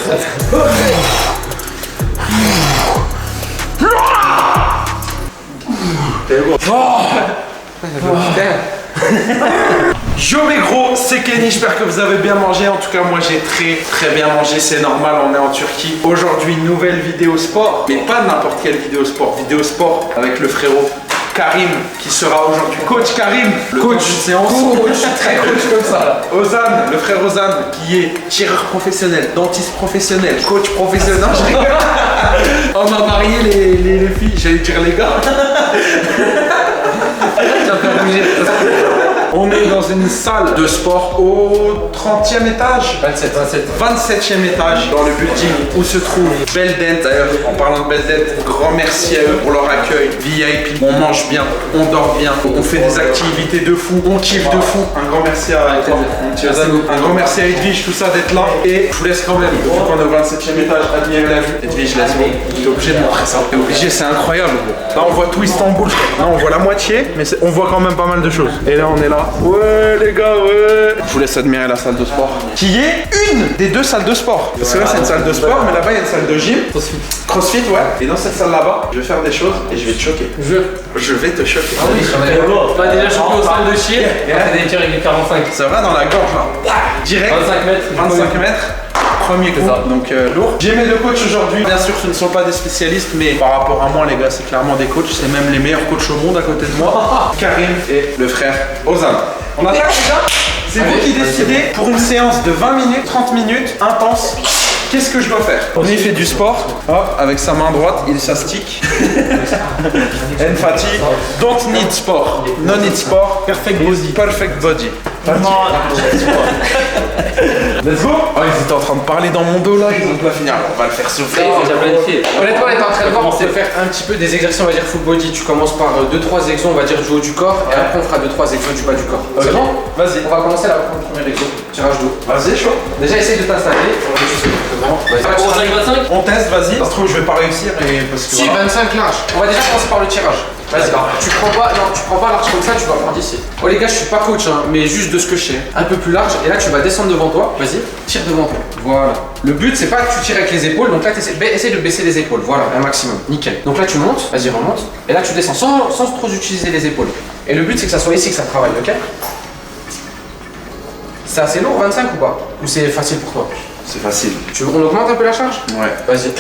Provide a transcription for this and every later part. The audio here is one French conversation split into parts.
Yo mes gros, c'est Kenny, j'espère que vous avez bien mangé. En tout cas moi j'ai très bien mangé, c'est normal, on est en Turquie. Aujourd'hui nouvelle vidéo sport, mais pas n'importe quelle vidéo sport avec le frérot Karim qui sera aujourd'hui coach. Karim, le coach, c'est en coach, très coach comme ça là. Ozan, le frère Ozan qui est tireur professionnel, dentiste professionnel, coach professionnel. Non, je rigole. On a marié les filles, j'allais dire les gars. On est dans une salle de sport au 30e étage 27e étage dans le building où se trouve Beldent. D'ailleurs, en parlant de Beldent, grand merci à eux pour leur accueil VIP. On mange bien, on dort bien, on fait des activités de fou, on kiffe de fou. Un grand merci à un grand merci à Edwige, tout ça d'être là. Et je vous laisse quand même, vu qu'on est au 27e étage, admirer la vue. Edwige, let's go. T'es obligé de montrer ça. T'es obligé, c'est incroyable gros. Là on voit tout Istanbul. Là on voit la moitié, mais on voit quand même pas mal de choses. Et là on est là. Ouais les gars, ouais. Je vous laisse admirer la salle de sport qui est une des deux salles de sport. Parce que là c'est une salle de sport, mais là-bas il y a une salle de gym. Crossfit, ouais. Et dans cette salle là-bas, je vais faire des choses et je vais te choquer. Je vais te choquer. Ah oui, on a déjà choqué au sol de chier. On fait des tirs avec les 45. Ça va dans la gorge là. Direct. 25 mètres. Premier coup, donc lourd. J'ai mes deux coachs aujourd'hui. Bien sûr, ce ne sont pas des spécialistes, mais par rapport à moi, les gars, c'est clairement des coachs. C'est même les meilleurs coachs au monde à côté de moi. Karim et le frère Ozan. On attaque déjà. C'est vous qui décidez pour une séance de 20 minutes, 30 minutes, intense. Qu'est-ce que je dois faire? On y fait du sport. Hop, avec sa main droite, il s'astique. Enfati. Don't need sport. No need sport. Perfect body. Perfect body. Let's go. Oh, ils étaient en train de parler dans mon dos là, ils ont pas fini. Alors, on va le faire souffler. Honnêtement, on est en train de voir, on sait faire un petit peu des exercices, on va dire full body. Tu commences par 2-3 exos, on va dire du haut du corps, et après on fera 2-3 exos du bas du corps. Okay. C'est bon? Vas-y. On va commencer là pour le premier exo, tirage d'eau. Vas-y, chaud. Déjà, essaye de t'installer. On teste, vas-y. Ça se trouve, je vais pas réussir et parce que. Si, voilà. 25 large. On va déjà commencer par le tirage. Vas-y, tu prends pas large comme ça, tu vas prendre ici. Oh les gars, je suis pas coach, hein, mais juste de ce que je sais. Un peu plus large, et là tu vas descendre devant toi. Vas-y, tire devant toi. Voilà. Le but, c'est pas que tu tires avec les épaules, donc là essaye de baisser les épaules. Voilà, un maximum. Nickel. Donc là tu montes, vas-y, remonte. Et là tu descends sans trop utiliser les épaules. Et le but, c'est que ça soit ici que ça travaille, ok? C'est assez lourd, 25 ou pas? Ou c'est facile pour toi? C'est facile. On augmente un peu la charge? Ouais. Vas-y.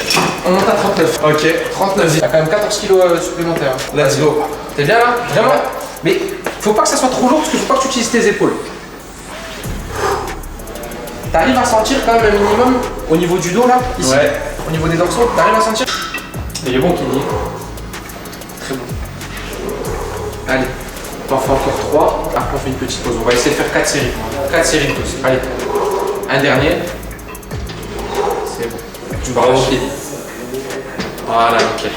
On monte à 39. Ok. 39. T'as quand même 14 kilos supplémentaires. Let's go. T'es bien là? Vraiment? Mais faut pas que ça soit trop lourd parce qu'il faut pas que tu utilises tes épaules. T'arrives à sentir quand même un minimum au niveau du dos là? Ici. Ouais. Au niveau des dorsaux, t'arrives à sentir? Il est bon, Kenny. Très bon. Allez. T'en fais encore 3. Après on fait une petite pause. On va essayer de faire 4 séries. 4 séries de pause. Allez. Un dernier. C'est bon. Tu vas remonter. Voilà, nickel.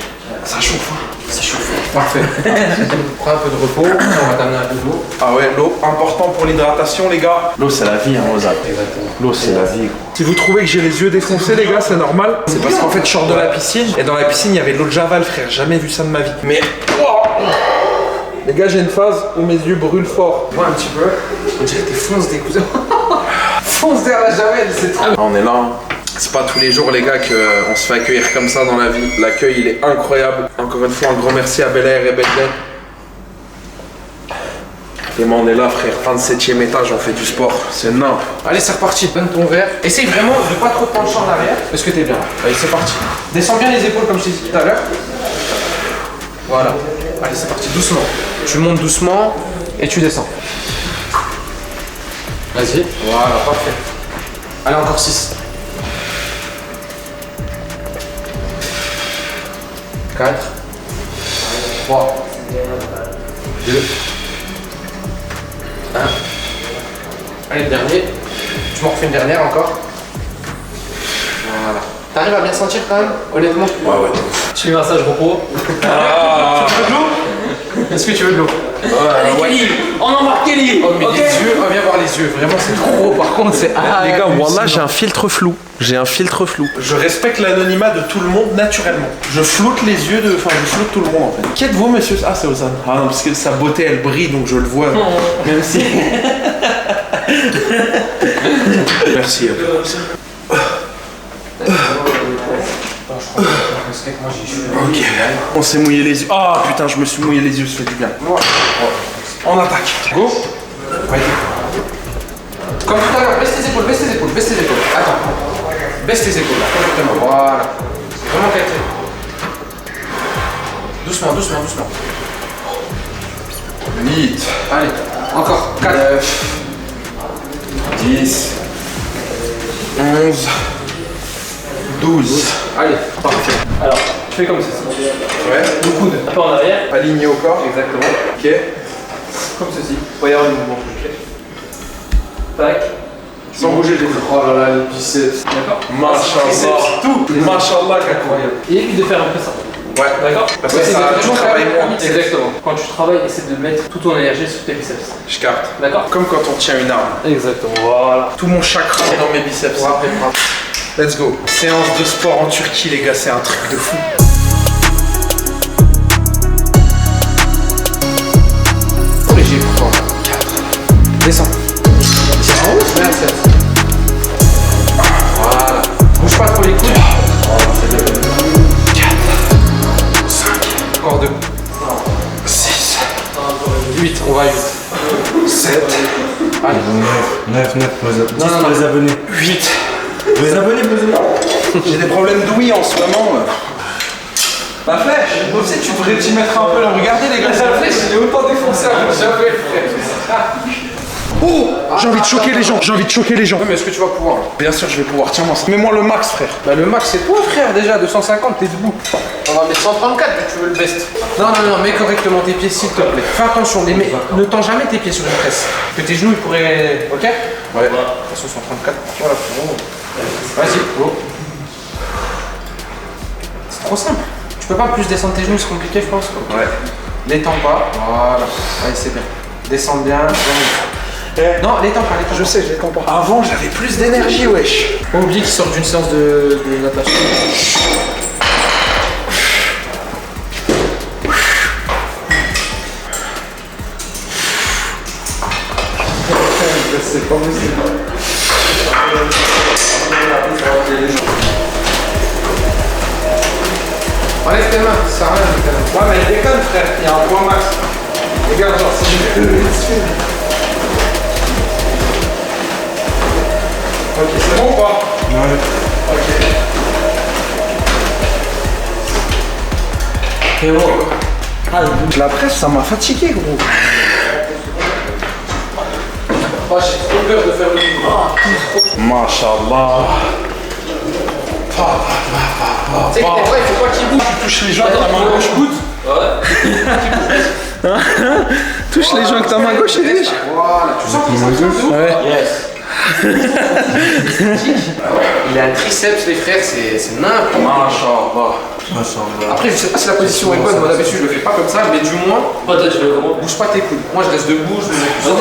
Ça chauffe. Ça chauffe. Parfait. Prends un peu de repos. On va t'amener un peu d'eau. Ah ouais, l'eau, important pour l'hydratation, les gars. L'eau, c'est la vie, hein, Ozan. L'eau, c'est la vie. Si vous trouvez que j'ai les yeux défoncés, les gars, c'est normal. C'est parce qu'en fait, je sors de la piscine. Et dans la piscine, il y avait de l'eau de Javal, frère. Jamais vu ça de ma vie. Mais. Les gars, j'ai une phase où mes yeux brûlent fort. Vois un petit peu. On dirait que t'es fonce des cousins. Fonce derrière la Javel, c'est trop. On est là. C'est pas tous les jours, les gars, qu'on se fait accueillir comme ça dans la vie. L'accueil, il est incroyable. Encore une fois, un grand merci à Bel Air et Belden. Et moi, on est là, frère. 27e étage, on fait du sport. C'est nimp. Allez, c'est reparti. Donne ton verre. Essaye vraiment de pas trop te pencher en arrière. Parce que t'es bien. Allez, c'est parti. Descends bien les épaules comme je t'ai dit tout à l'heure. Voilà. Allez, c'est parti. Doucement. Tu montes doucement et tu descends. Vas-y. Voilà, parfait. Allez, encore 6. 4. 3. 2. 1. Allez, le dernier. Tu m'en refais une dernière encore. Voilà. T'arrives à bien sentir quand même, honnêtement? Ouais. Tu fais massage repos. Ah. Tu veux de l'eau? Est-ce que tu veux de l'eau? Allez, ouais. Kelly, on embarque Kelly. Oh, mais okay. les yeux, viens voir les yeux. Vraiment, c'est trop. Par contre, c'est. Les gars, wallah, j'ai un filtre flou. Je respecte l'anonymat de tout le monde naturellement. Je floute les yeux de. Enfin, je floute tout le monde en fait. Qui êtes-vous, monsieur? Ah, c'est Ozan. Ah non, parce que sa beauté, elle brille, donc je le vois. Même si. Merci. Moi, j'ai cheveux. Ok. On s'est mouillé les yeux. Oh putain, je me suis mouillé les yeux, ça fait du bien. On attaque. Go. Ouais. Comme tout à l'heure, baisse tes épaules, baisse tes épaules, baisse tes épaules. Attends. Baisse tes épaules là, correctement. Voilà. C'est vraiment calculé. Doucement, doucement, doucement. 8. Allez, encore. 4. 9. 10. 11. 12. Allez, Parfait. Alors, tu fais comme ceci. Ouais. Le coude un peu en arrière. Aligné au corps. Exactement. Ok. Comme ceci. Voyons le mouvement. Ok. Tac. Sans bouger les bras. Oh là là, les biceps. D'accord. Machallah. Tout. Machallah, incroyable. Et évite de faire un peu ça. Ouais. D'accord. Parce que ça, tu travailles moins. Exactement. Quand tu travailles, essaie de mettre toute ton énergie sur tes biceps. Je capte. D'accord. Comme quand on tient une arme. Exactement. Voilà. Tout mon chakra est dans mes biceps. Let's go. Séance de sport en Turquie, les gars, c'est un truc de fou. léger pour toi. 4. Descends. Descends en haut, c'est bien, 7. Voilà. Bouge pas trop les coudes. 4. 5. Encore 2. 6. 8. On va à 8. 7. Allez. 9, Non, non, les abonnés. 8. Les abonnés, J'ai des problèmes d'ouïe en ce moment. La flèche, aussi tu devrais t'y mettre un peu là. Regardez les gars, La flèche, il est autant défoncé que jamais, frère. Oh, j'ai envie de choquer les gens, j'ai envie de choquer les gens. Oui, mais est-ce que tu vas pouvoir là? Bien sûr, je vais pouvoir. Tiens, moi, mets-moi le max, frère. Bah le max c'est toi frère déjà, 250, t'es debout. On va mettre 134 vu que tu veux le best. Non, non, non, mets correctement tes pieds s'il te plaît. Fais attention, ne tends jamais tes pieds sur une presse. Que tes genoux ils pourraient... Ok? Ouais. Attention, 134. Voilà, frérot. Vas-y, go. C'est trop simple. Tu peux pas plus descendre tes genoux, c'est compliqué je pense. Okay. Ouais. L'étends pas, voilà. Allez, c'est bien. Descends bien. Non, l'étends pas, l'étends Je pas. sais, je les comprends. Avant, j'avais plus d'énergie, wesh. Pas oublier qu'il sort d'une séance de natation. C'est pas possible. Enlève tes mains, ça sert à rien avec tes mains. Ouais, mais déconne, frère, il y a un point max. Regarde, genre, si je fais le dessus. Ok, c'est bon ou pas? Ouais. Ok. C'est bon. La presse, ça m'a fatigué, gros. Oh, j'ai trop peur de faire le mouvement. Machallah. Tu sais que des fois, il faut pas qu'il bouge. Tu touches les gens avec ta main gauche. Touche les gens avec ta main gauche, et riche. Voilà, tu sens qu'il s'entraîne de ouf. Ouais. Yes. Il a un triceps, les frères, c'est n'importe quoi. Machallah. Après, je sais pas si la position est bonne. Moi, d'habitude, je le fais pas comme ça, mais du moins, Toi, tu fais comment? bouge pas tes coudes. Moi, je reste debout, je me mets plus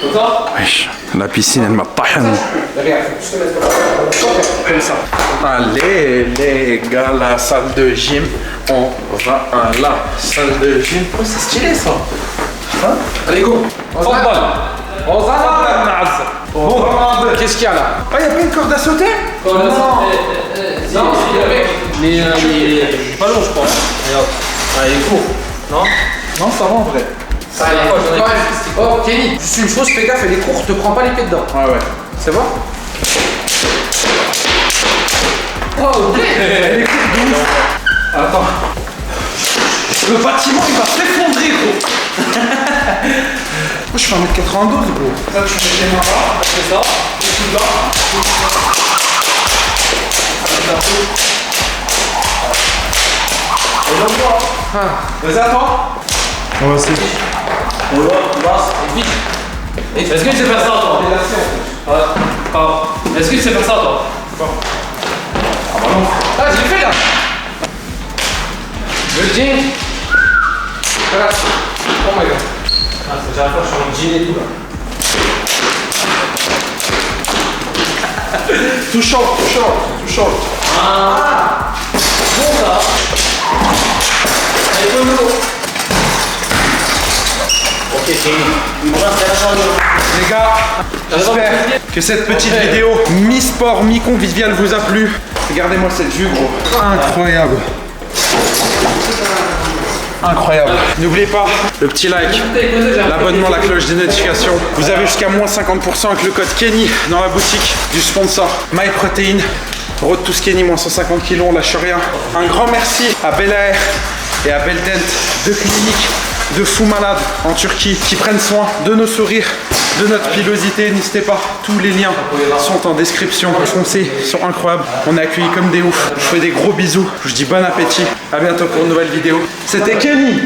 Autant? Wesh, la piscine, elle m'a pas Regarde, faut juste te mettre comme ça. Allez, les gars, la salle de gym. On va à la salle de gym. Oh, c'est stylé ça. Hein? Allez, go. On Bon, qu'est-ce qu'il y a là? ah, y'a pas une corde à sauter? Non. Non, il est avec. Mais il est pas long, je crois. Regarde. Ah, il est court. Non? Non, ça va en vrai. Ça allait. Oh, Kenny, juste une chose, fais gaffe, elle est courte, te prends pas les pieds dedans. Ouais, ouais. C'est bon? Oh, ok. Attends. Le bâtiment, il va s'effondrer, gros. Moi, je fais 1m92, gros. Là, tu mets tes mains là. C'est ça. Tu là. Et donc, toi. Vas-y, à toi. On va essayer. On va, vite. Est-ce que tu sais faire ça, toi? Ouais. Pardon. Est-ce que tu sais faire ça, toi? Ah, j'ai fait là. Building. Voilà. Oh my god. Ah, c'est déjà la fois que je suis en jean et tout, là. Too short, too short, too short. Ah. Bon, ça. Allez, comme l'eau. Ok. Les gars, j'espère que cette petite vidéo mi-sport, mi-convivial vous a plu. Regardez-moi cette vue, gros. Incroyable. Incroyable. N'oubliez pas le petit like, l'abonnement, la cloche des notifications. Vous avez jusqu'à moins 50% avec le code Kenny dans la boutique du sponsor MyProtein. Road to Skinny, moins 150 kg, on lâche rien. Un grand merci à Belair et à Beldent, deux cliniques de fous malades en Turquie qui prennent soin de nos sourires, de notre pilosité. N'hésitez pas, tous les liens sont en description. Foncez, ils sont incroyables. On est accueillis comme des oufs. Je fais des gros bisous. Je vous dis bon appétit. À bientôt pour une nouvelle vidéo. C'était Kenny,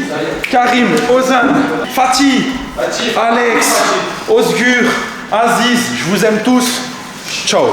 Karim, Ozan, Fatih, Alex, Osgur, Aziz. Je vous aime tous. Ciao.